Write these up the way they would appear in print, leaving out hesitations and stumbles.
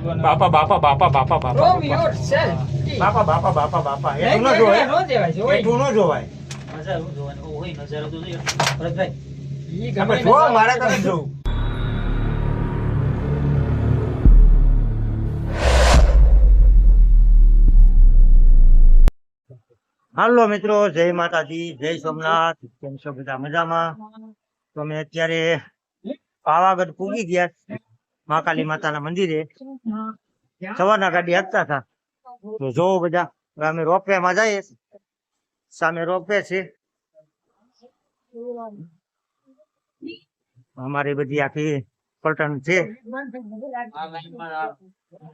બાપા બાપા બાપા બાપા બાપા From your self. બાપા બાપા બાપા બાપા એટલું ન જોવાય નો દેવાય છે, હોય. એટલું ન જોવાય નજારો જોવાનો હોય, નજારો તો જોઈએ ભરતભાઈ. ઈ આપણે ગમે જો નજારો મારે તમે જોવું હાલો મિત્રો, જય માતાજી, જય સોમનાથ. કેમ છો બધા? મજામાં? તો અમે અત્યારે પાવાગઢ પૂગી ગયા મહાકાલી માતાના મંદિરે. સવારના ગાડી આપતા હતા તો જોવો બધા. હવે અમે રોપવે માં જઈએ. સામે રોપવે છે. અમારી બધી આખી પલટણ છે.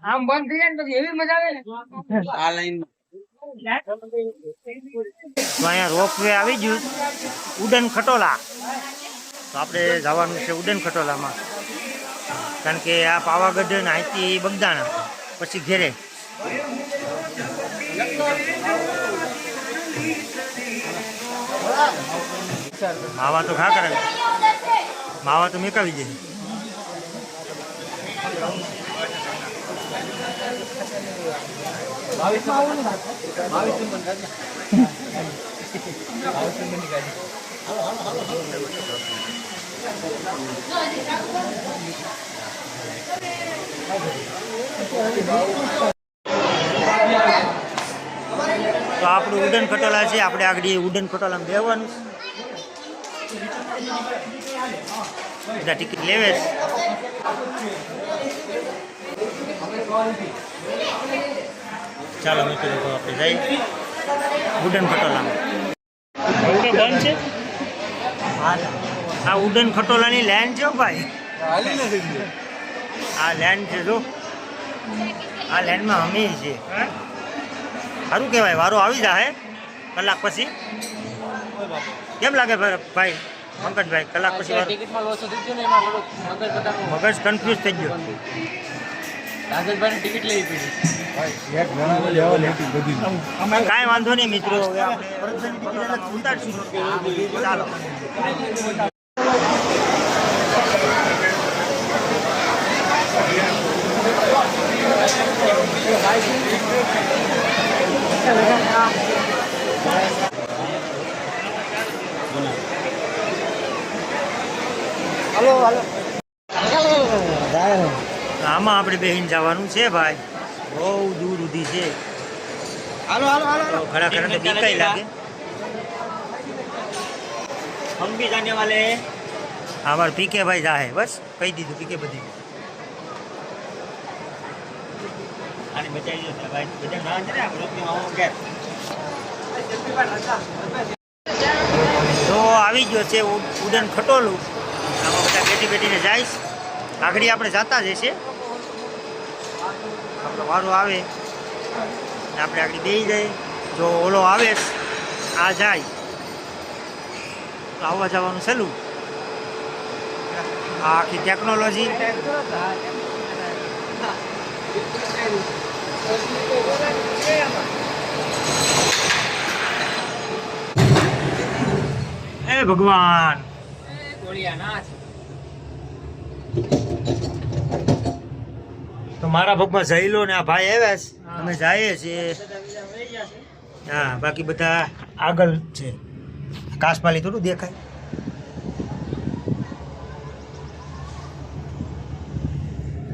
આમ બંધ થઈ જાય ને પછી એવી મજા આવે ને. આ લાઈન તો અહીંયા રોપવે આવી ગયું ઉડન ખટોલા. તો આપણે જવાનું છે ઉડન ખટોલામાં, કારણ કે આ પાવાગઢ ને અહીંથી બગદાણા પછી ઘેરે. માવા તો ખા કરે, માવા તો મેકાવી જાય. તો આપણું ઉડન ખટોલા છે, આપણે આગળ ઉડન ખટોલામાં બેહવાનું. બધા ટિકિટ લેવે છે. ચાલો મિત્રો, તો આપણે જઈએ ઉડન ખટોલામાં. બંધ છે આ ઉડન ખટોલાની લાઈન છે ભાઈ. આ લાઈન છે જો, આ લાઈનમાં અમે છે. સારું કહેવાય, વારો આવી જાય કલાક પછી. કેમ લાગે ભાઈ પંકજભાઈ? કલાક પછી ટિકિટમાં લોસ થઈ ગયો ને, એમાં થોડુંક મગજ કન્ફ્યુઝ થઈ ગયો. રાજેશભાઈ ટિકિટ લેવી પડી. કાંઈ વાંધો નહીં મિત્રો, હવે આપણે વરસાદની ટિકિટ એટલે ઉતારશું. ચાલો. આમાં આપણે બેહીને જવાનું છે ભાઈ, બહુ દૂર સુધી છે. હાલો હાલો હાલો ખરા ખરા તો બીકાઈ લાગે. हम भी जाने वाले हैं. અમાર પીકે ભાઈ જાહે, બસ કહી દીધું પીકે બધી. આને બચાવી દો ભાઈ, બધા ના છે ને આપણે રોકીને આવો કે તો આવી ગયો છે ઉડન ખટોલું. આમાં બધા બેઠી બેઠીને જઈશ. આગળ આપણે જતા જ હશે, આપણો વારો આવે ને આપણે આગળ બેસી જઈએ. જો ઓલો આવે આ જાય તો આવવા જવાનું સહેલું. આ આખી ટેકનોલોજી. એ ભગવાન, ગોળિયા ના છે. તો મારા ભગમાં જઈ લો ને આ ભાઈ આવ્યા છે, અમે જઈએ છીએ. હા, બાકી બધા આગળ છે. કાસપાલી થોડું દેખાય.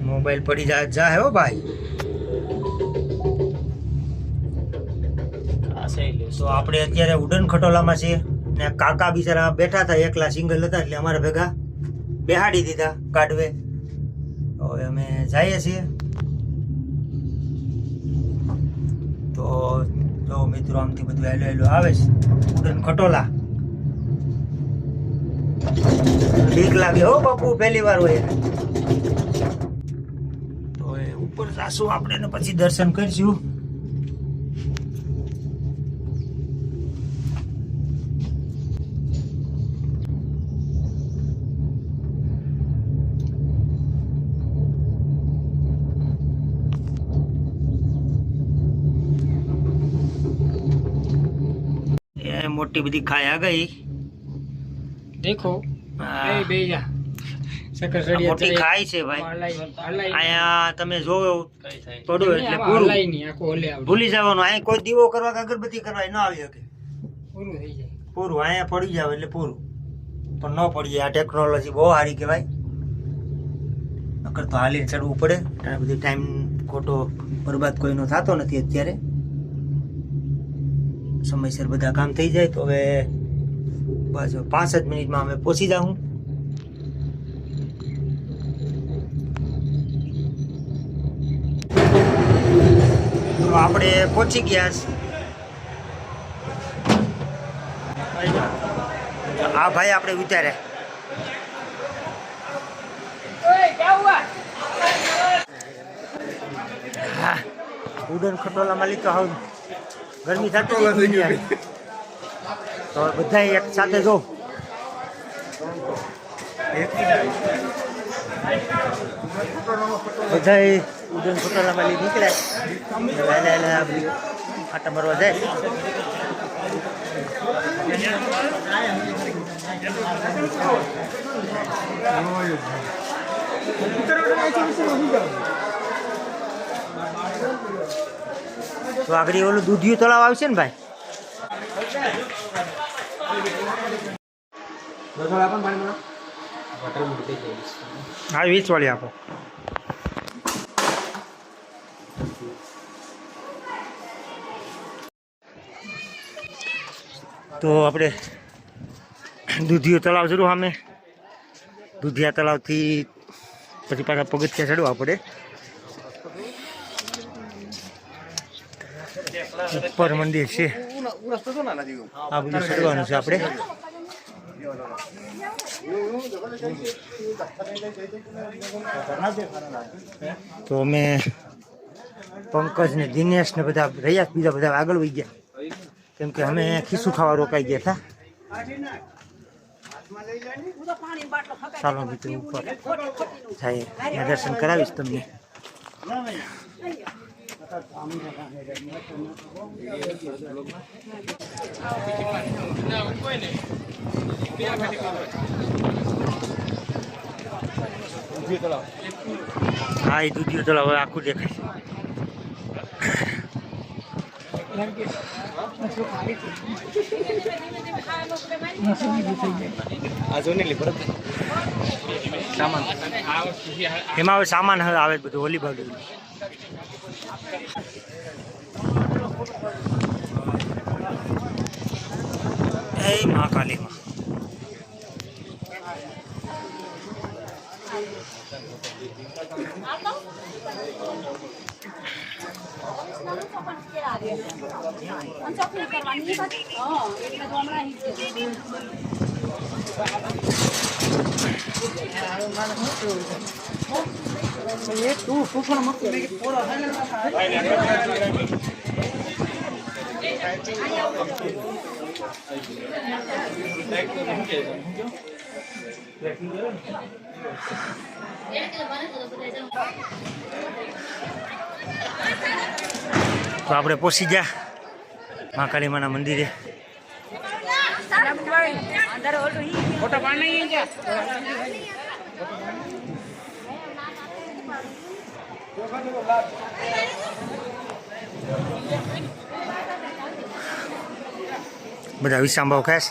મોબાઈલ પડી જાય હો ભાઈ. તો આપણે અત્યારે ઉડન ખટોલામાં છીએ ને કાકા બિચારા બેઠા હતા, એકલા સિંગલ હતા, એટલે અમારા ભેગા બેહાડી દીધા કાઢવે. હવે અમે જઈએ છીએ. તો જો મિત્રો, આમથી બધું હેલો હેલો આવે છે ઉડન ખટોલા. ઠીક લાગે હો બાપુ, પહેલી વાર હોય. તો એ ઉપર જાશું આપણે ને પછી દર્શન કરીશું. મોટી બધી ખાઈ આ ગઈ. દેખો હા. એ બેજા મોટી ખાઈ છે ભાઈ. અહીંયા તમે જોવો પડો એટલે પૂરું ભૂલી જવાનું. અહીંયા કોઈ દીવો કરવા કે અગરબત્તી કરવા ન આવી શકે. પૂરું અહીંયા પડી જાવ એટલે પૂરું. પણ ન પડી જાય. આ ટેકનોલોજી બહુ સારી કહેવાય. નકર તો હાલીને ચડવું પડે. અને બધી ટાઈમ ખોટો બરબાદ કોઈનો થતો નથી અત્યારે. સમયસર બધા કામ થઈ જાય તો હવે બસ 5 જ મિનિટમાં અમે પહોંચી જાઉં. તો આપણે પહોંચી ગયા છે. હા ભાઈ આપણે ઉતાર્યા. હા ઉડન ખટોલામાં લીધો હવે ગરમી થતી તો બધા એક સાથે જો બધા ઉડન ખટોલામાં લઈ નીકળ્યા આટા મારવા જાય. તો આગળ ઓલું દૂધિયું તળાવ આવશે ને ભાઈ. હા 20 વાળી આપો. તો આપણે દૂધિયું તળાવ જરૂર સામે. દૂધિયા તળાવથી પછી પાછા પગથિયા ચડવા પડે. ઉપર મંદિર છે. આ બધું ચડવાનું છે આપણે. તો અમે પંકજ ને દિનેશ ને બધા રહ્યા. બીજા બધા આગળ વહી ગયા કેમ કે અમે ખીસું ખાવા રોકાઈ ગયા હતા. ચાલો મિત્રો ઉપર જાય. દર્શન કરાવીશ તમને. હા એ દૂધિયું તળાવ હવે આખું દેખાય છે. એમાં હવે સામાન હવે આવે બધું હોલી બાજુ. એ મહાકાલીમાં તો આપણે પહોંચી ગયા મહાકાળી માના મંદિરે. બધા વિસાંભાવ ખાસ.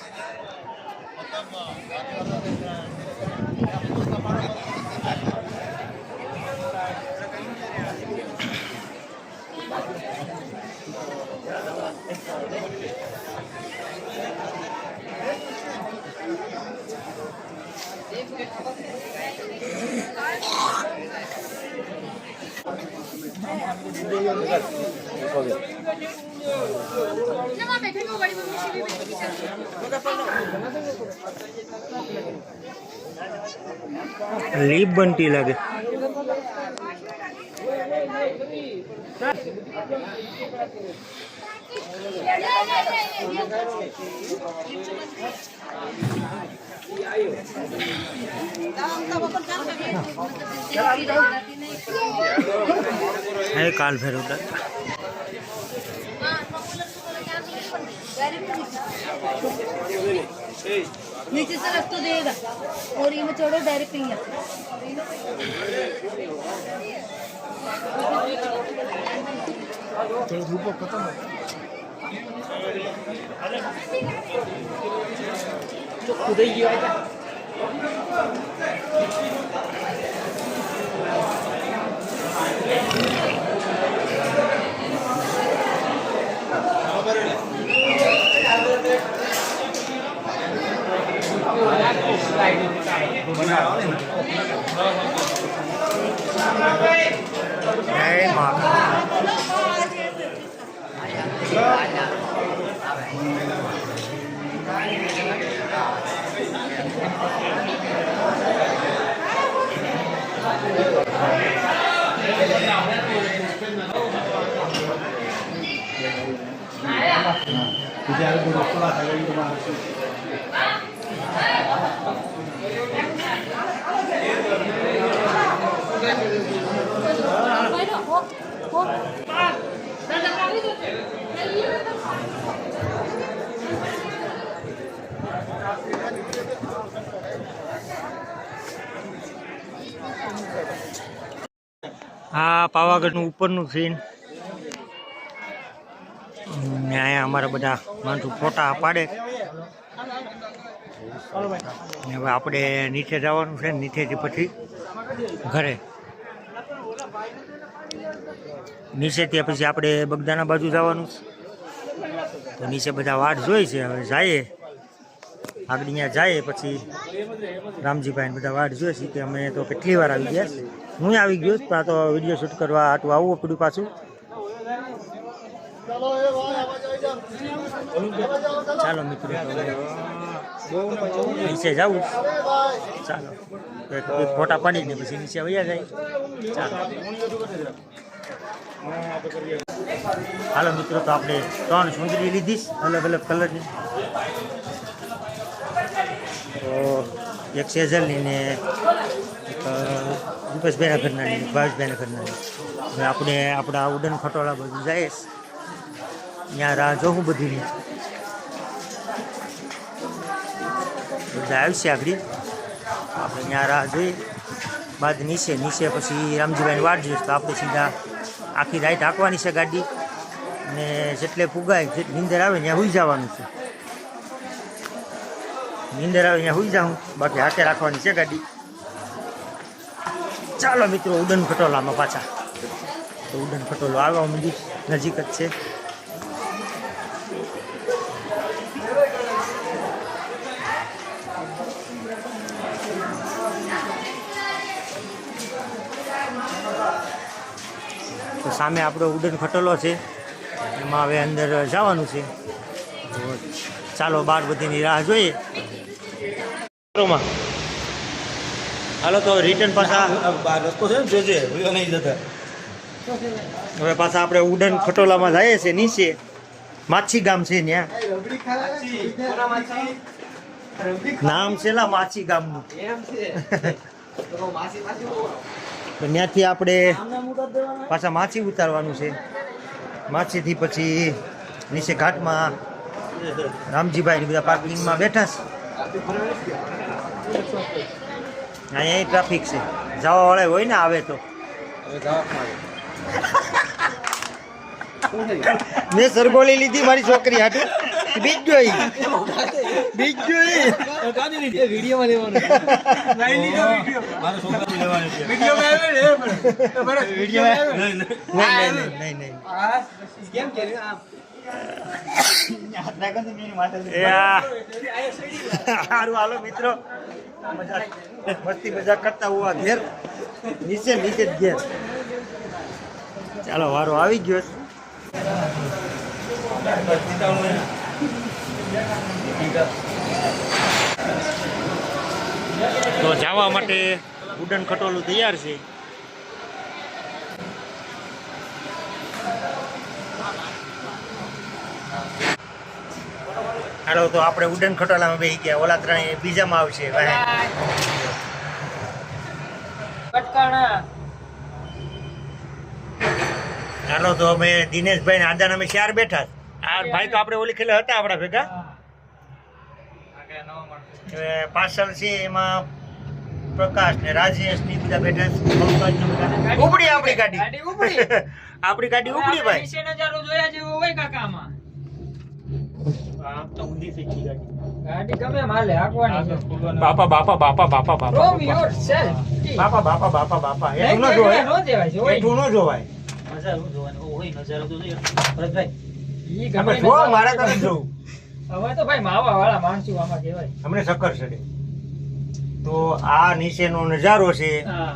લીપ બનતી લાગે. है काल भैरव नीचे से रख तो देगा और ये में छोड़ो डायरेक्ट नहीं है. ચોખ્ખું થઈ ગયું આ જય મા. આ પાવાગઢનું ઉપરનું સીન. અહીંયા અમારા બધા માણસો ફોટા પાડે. ને હવે આપણે નીચે જવાનું છે, નીચેથી પછી ઘરે. નીચેથી પછી આપણે બગદાના બાજુ જવાનું છે. તો નીચે બધા વાટ જોઈ છે, હવે જઈએ આગળ ત્યાં જઈએ. પછી રામજીભાઈ બધા વાટ જોઈએ છે કે અમે તો કેટલી વાર આવી ગયા. હું આવી ગયો પણ આ તો વિડીયો શૂટ કરવા આટલું આવવું પડ્યું પાછું. ચાલો મિત્રો નીચે જવું. ચાલો એક ફોટા પાડીને પછી નીચે વયા જાય. ચાલો હાલો મિત્રો, તો આપણે 3 સુંદરી લીધી અલગ અલગ કલરની. તો એક સેજલની ને એક દીપેશભાઈના ઘરનાની, ભાવેશભાઈના ઘરનાની. હવે આપણે આપણા ઉડન ખટોળા બધું જઈએ. ત્યાં રાહ જોઉં બધીની. બધા આવશે આગળ. આપણે ત્યાં રાહ જોઈ બાદ નીચે પછી રામજીભાઈની વાટ જોઈશ. તો આપણે સીધા આખી રાત હાંકવાની છે ગાડી. ને જેટલે પુગાય નીંદર આવે ત્યાં સુઈ જવાનું છે. નીંદર આવે ત્યાં સુઈ જાઉં, બાકી હાથે રાખવાની છે ગાડી. ચાલો મિત્રો ઉડન ખટોલામાં પાછા. તો ઉડન ખટોલો આવવા મંદિર નજીક જ છે. તો સામે આપણો ઉડન ખટોલો છે, એમાં હવે અંદર જવાનું છે. તો ચાલો બાર બધીની રાહ જોઈએ. હાલો તો રિટર્ન પાછા રસ્તો છે ને જોજે નહીં જતા. હવે પાછા આપણે ઉડન ખટોલામાં જઈએ છીએ. નીચે માછી ગામ છે, ત્યાં નામ છે માછી ગામનું. તો ત્યાંથી આપણે પાછા માછી ઉતારવાનું છે. માછીથી પછી નીચે ઘાટમાં રામજીભાઈ બધા પાર્કિંગમાં બેઠા છે. અહીંયા ટ્રાફિક છે, જવા વાળા હોય ને આવે તો. મેં સરગોળી લીધી મારી છોકરી હાટું. બીજ જોઈ સારું. હાલો મિત્રો, મસ્તી મજાક કરતા હુઆ ઘેર. નીચે જ ઘેર. ચાલો વારો આવી ગયો. તો જવા માટે ઉડન ખટોલું તૈયાર છે. હાલો તો આપણે ઉડન ખટોલામાં બેસી ગયા. ઓલા 3 બીજામાં આવશે. હાલો તો અમે દિનેશભાઈ આદાન અમે 4 બેઠા. આ ભાઈ તો આપણે ઓલી ખેલે હતા આપણા ભેગા. પાર્સલ છે એમાં પ્રકાશ ને રાજેશ ને બધા બેઠા છે. પંકજ ને બધા. ઉપડી આપણી ગાડી ગાડી ઉપડી. આપણી ગાડી ઉપડી ભાઈ. નીચે નજારો જોયા જેવો હોય કાકા આમાં. આમ તો ઊંધી થઈ ગઈ ગાડી. ગાડી ગમે એમ હાલે, હાંકવાની છે. બાપા બાપા બાપા બાપા બાપા From yourself. બાપા બાપા બાપા બાપા નહીં, એટલું ન નહીં, જોવાય નો દેવાય, જોવાય. એટલું ન જોવાય નજારો જોવાનો હોય, નજારો તો જોઈએ. ભરતભાઈ, ઈ તમે ગમે જો નજારો મારા તરફ જોવું હવે તો ભાઈ માવા વાળા માણસો આમાં કહેવાય. અમને શક્કર ચડે તો આ નીચેનો નજારો છે હા.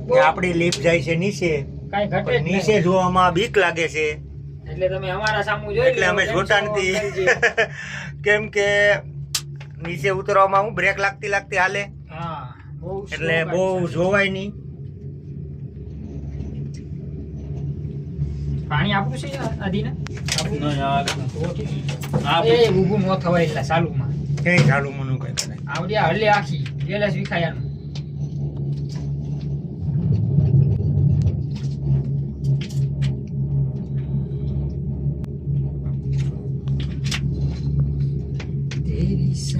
કે આપણી લિફ્ટ જાય છે નીચે કાંઈ ઘટે જ પણ નીચે નહીં. જોવામાં બીક લાગે છે એટલે તમે અમારા સામું જોઈ એટલે લો, અમે કેમ જોતા છો, નથી કરજી. કેમ કે નીચે ઉતરવામાં હું બ્રેક લાગતી હાલે હા, બહુ એટલે slow બહુ ગાડી છે. જોવાય નહીં. પાણી આપવું છે આદિને? આપવું? નહીં, આ આ એ ઊભું ન થવાય એટલા ચાલુમાં. ક્યાંય ચાલુ મનું કઈ કરાય. આવડી આ હરલી આખી પેલા વિખાયાનું.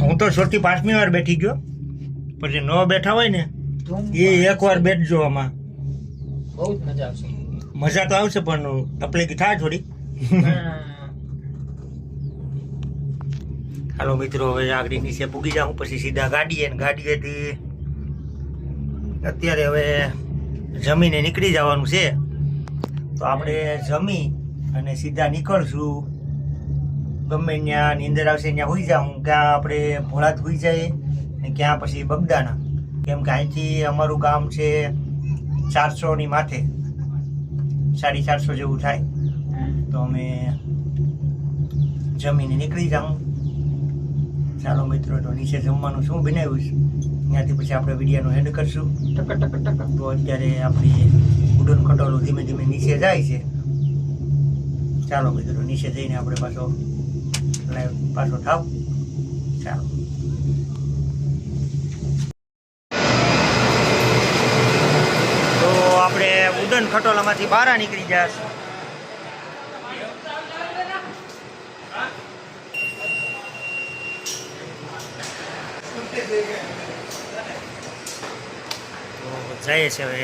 હું તો 4થી 5મી વાર બેઠી ગયો પછી ન બેઠા હોય ને એ એકવાર બેઠજો આમાં બહુ જ મજા આવશે. મજા તો આવશે પણ તકલીફ થાય થોડી. હાલો મિત્રો હવે આગળ નીચે પૂગી જાઉં પછી સીધા ગાડીએ ને ગાડીએથી અત્યારે હવે જમીને નીકળી જવાનું છે તો આપણે જમી અને સીધા નીકળશું. ગમે ત્યાં નીંદર આવશે ત્યાં હોઈ જાઉં ક્યાં આપણે ભોળાત હોઈ જાય ને ક્યાં પછી બગદાણા કેમ કે અહીંથી અમારું ગામ છે 400ની માથે 450 જેવું થાય તો અમે જમીને નીકળી જાઉં. ચાલો મિત્રો તો નીચે જમવાનું શું બનાવ્યું છે ત્યાંથી પછી આપણે વિડીયોનો હેન્ડ કરશું. ટક ટક ટક. તો અત્યારે આપણી ઉડન ખટોલું ધીમે ધીમે નીચે જાય છે. ચાલો મિત્રો નીચે જઈને આપણે પાછો થાવ. ચાલો તો આપણે ઉડન ખટોલામાંથી બહાર નીકળી જશે. જાય છે હવે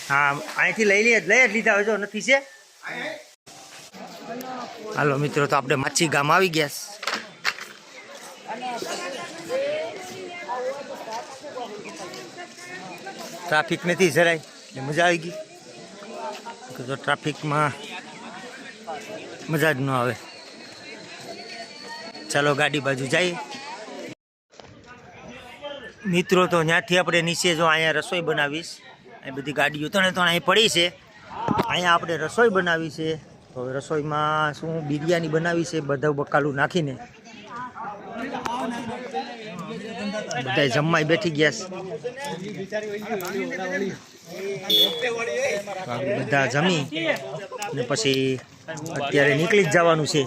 હા અહીંથી લઈ જ લીધા હોય જો નથી છે. હાલો મિત્રો તો આપણે માછી ગામ આવી ગયા ટ્રાફિક નથી જરાય એટલે મજા આવી ગઈ તો ટ્રાફિકમાં મજા જ ન આવે. ચાલો ગાડી બાજુ જઈએ મિત્રો. તો ત્યાંથી આપણે નીચે જો અહીંયા રસોઈ બનાવીશ અહીં બધી ગાડીઓ ત્રણે અહીં પડી છે અહીંયા આપણે રસોઈ બનાવી છે તો હવે રસોઈમાં શું બિરયાની બનાવી છે બધા બકાલું નાખીને બધા જમવાય બેઠી ગયા છે બધા જમી ને પછી અત્યારે નીકળી જ જવાનું છે.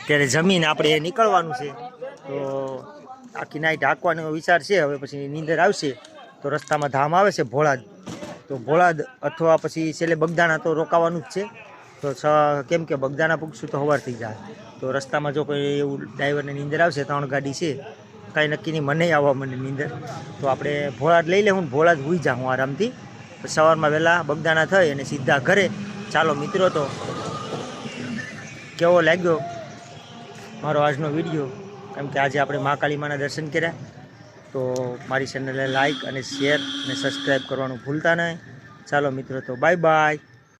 ત્યારે જમીને આપણે નીકળવાનું છે તો આખી નાઈટ હાંકવાનો વિચાર છે. હવે પછી નીંદર આવશે તો રસ્તામાં ધામ આવે છે ભોળાદ તો ભોળાદ અથવા પછી છેલ્લે બગદાણા તો રોકાવાનું જ છે. તો કેમ કે બગદાણા પૂગશું તો સવાર થઈ જાય તો રસ્તામાં જો કોઈ એવું ડ્રાઈવરને નીંદર આવશે 3 ગાડી છે કાંઈ નક્કી નહીં મને આવવા મને નીંદર તો આપણે ભોળાદ લઈ લેવું ભોળાદ હોઈ જાઉં આરામથી સવારમાં વહેલા બગદાણા થઈ અને સીધા ઘરે. ચાલો મિત્રો તો કેવો લાગ્યો મારો આજનો વિડીયો કેમ કે આજે આપણે મહાકાળી માના દર્શન કર્યા તો મારી ચેનલને લાઈક અને શેર અને સબસ્ક્રાઈબ કરવાનું ભૂલતા નહીં. ચાલો મિત્રો તો બાય બાય.